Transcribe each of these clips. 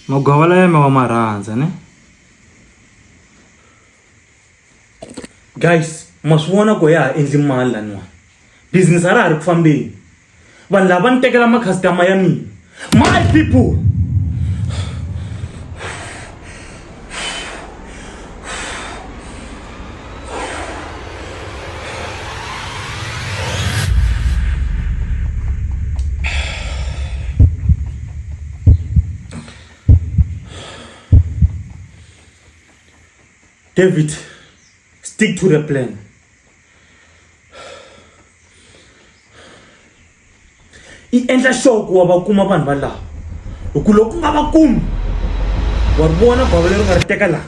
Magwawala ya wa marhandza ne. Guys, maswona ko ya endli mali laniwa. Business ara hari ku fambeni. Vanhu lava ni tekela ma customer ya mina. My people. David, stick to the plan. Endla sure ku wa va kuma vanhu va lava. Loko loko nga va kumi, wa ri vona bava leri nga ri teka la.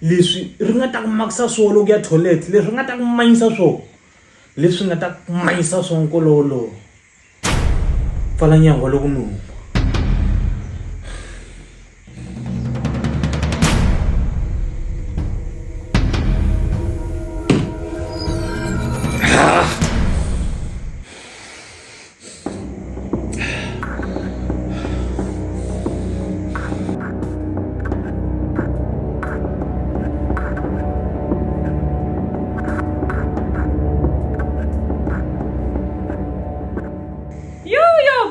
Leswi ri nga ta ku makisa swo loko ya toilet, leswi nga ta ku manyisa swo. Leswi nga ta ku manyisa swo nkololo. Pfala nyangwa loko mi huma.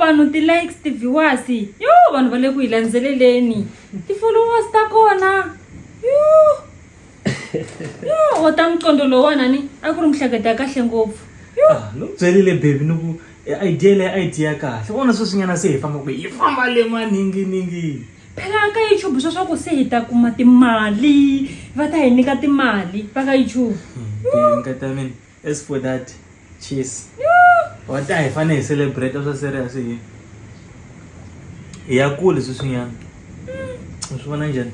Vanhu ti likes ti viewers vanhu va le ku hi landzeleleni ti followers ta kona wa ta mqondo lowana ni a ku ri mihleketa ya kahle ngopfu No byelile baby ni ku idea kahle. Vona sweswinyana se hi famba ku hi famba le maningi. phela ka YouTube swa ku se hi ta kuma timali va ta hi nyika timali va ka YouTube. Nkata as for that, cheers. What I fanele hi celebrate swa serious hi. Ya kule sweswinyana. Swi vona njhani?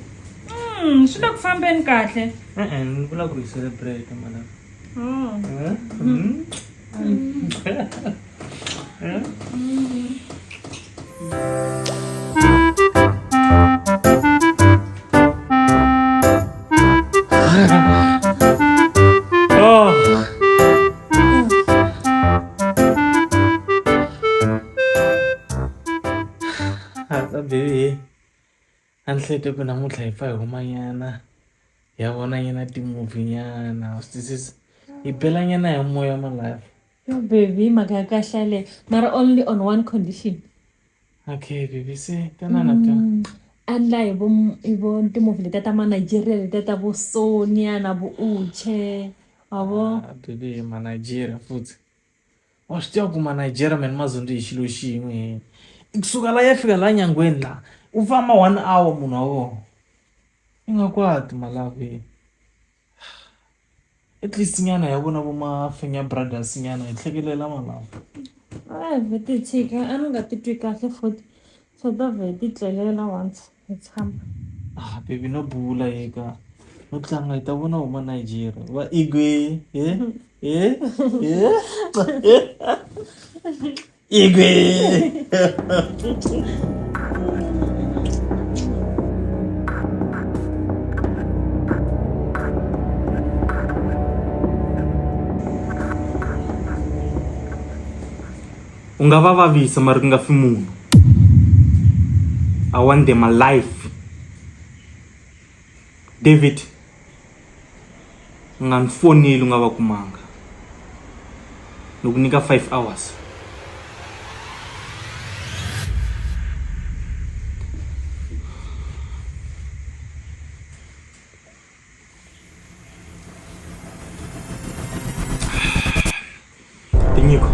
Swi le ku fambeni kahle. Ni vula ku hi celebrate mana. Baby, anhlete ku namuntlha hi pfa hi humanyana ya vona nyana ti-movie nyana swisisa hi bela nyana hi moya ma life. Yo baby mhaka ya kahle le mara only on one condition. Okay baby, se tanana ta Andla hi vo ti-movie letiya ta ma-Nigeria letiya ta vo Sonia na vo Uche avo. Baby ma-Nigeria futhi wa swi tiva ku ma-Nigeria man mazondi hi xilo xin'we kusuka la ya fika la nyangweni la u famba 1 hour munhu wa vona i nga kwati malavi. At least nyana ya vona vo Mafenya brothers nyana hi hlekelela malavi. Vheti tshika a ni nga titwi kahle futhi so ta vheti tlelela once hi tshama. Baby no bula eka no tlanga hi ta vona huma Nigeria va Igwe Igwe. U nga va vavisa mara ku nga fi munhu. I want them alive. David, nga ni foneli u nga va kumanga. Loko nyika 5 hours. Tinyiko,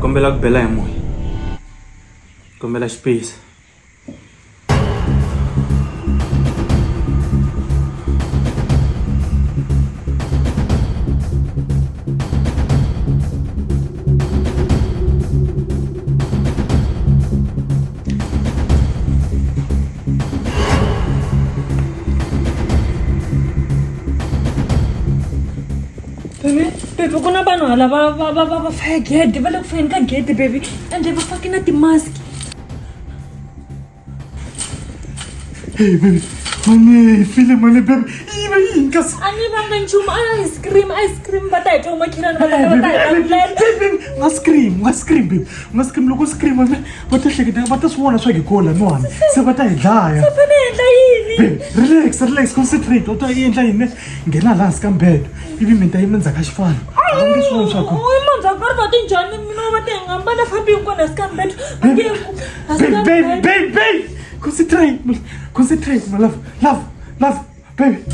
kombela ku bela hi moya. Kombela space. Baby ku na vanhu hala va fire gate va le ku feni ka gate baby ende va fake na ti-mask. Hey baby, Mami, file mali baby. Ibe inkas. Ani banga nchumu ice cream bata ito makirana Baby, nga scream baby. Nga scream loko scream baby. Bata hleketa bata swona swa gikola no hami. Se bata hidlaya. Fane endla yini? Baby, relax, concentrate. Uta yendla yini? Ngena la skambedo. Ibi mina yimenza ka xifana. Angiswona swakho. Uyimanza karva tinjani mina va tengamba na fambi kona skambet. Baby. Concentrate, my love, baby.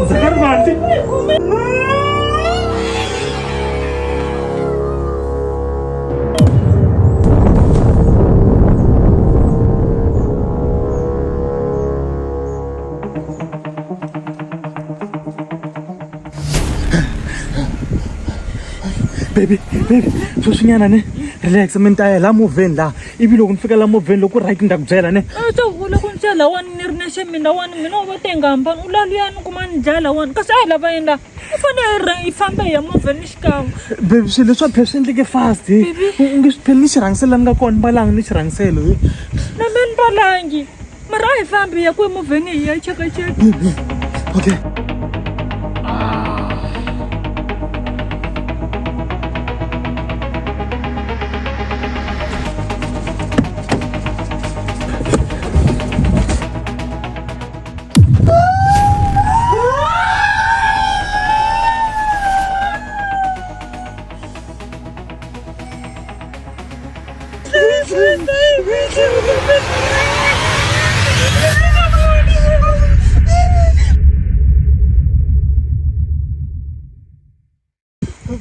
Zakar banti. Baby, sweswinyana ne relax mintaya la moveni la ivi loko ni fika la moveni loko right nda ku byela ne Sovula ku ndzi lawani ni ri nexe mina wani mina va tengamba u laluyani kuma ni dya lawani kasi a hi lava endla u fanele hi famba hi ya movheni xikan'we baby swilo leswa phela swi endleke fast u nge swi pheli ni xirhangiselo ni nga kona ni mbalanga ni xirhangiselo na me ni balangi mara a hi fambi hi ya ku emovheni hi ya chekacheka okay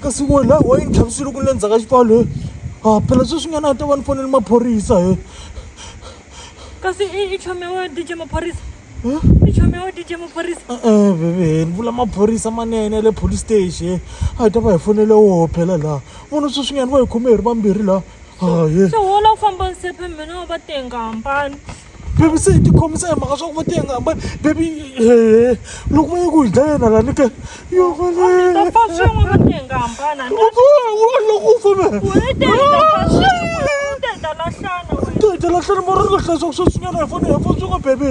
kasi wena wa yi tlhavisile ku le ndzhaku ka xipfalo phela sweswinyana ta va ni fonele maphorisa kasi i chome wa DJ maphorisa i chome wa DJ maphorisa bebe ni vula maphorisa manene le police station a hi ta va hi fonele woho phela laha vona sweswinyana va hi khome hi ri vambirhi laha haye so wola u famba nsephe mina va tengambani baby se hi tikhomisa hi mhaka swa ku va tengambani baby loko va ye ku hi dlayena lani ke yo ta fa swin'we va tengambana loko u fame teta lahlana teta lahlana mara ri nga hlayisaka sweswinyana hi fone hi fontsonga baby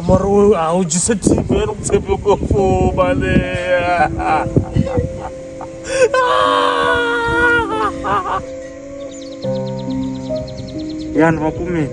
mara a wu jise tv ni ku tshembe ngopfu male yani va kumeni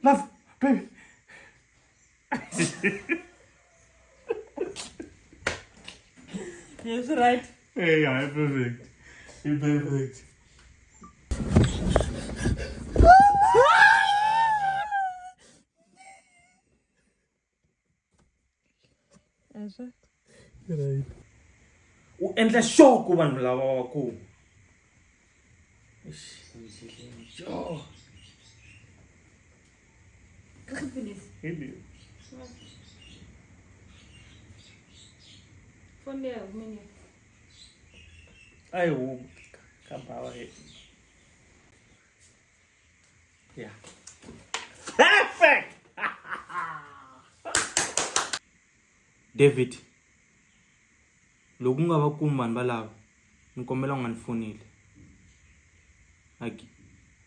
Love, baby. Yes, right. Hey, yeah, perfect. You're perfect. Right. U endla sure ku vanhu lava va ku. Hello. Phone ya humini. Ai wo ka bawa he. Yeah. Perfect. David. Loko nga va kumi vanhu valava ni kombela u nga ni foneli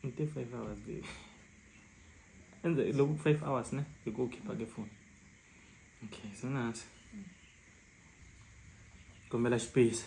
nte 5 hours baby enze loko 5 hours ne hi ku khipha ke phone okay so nasi kombela space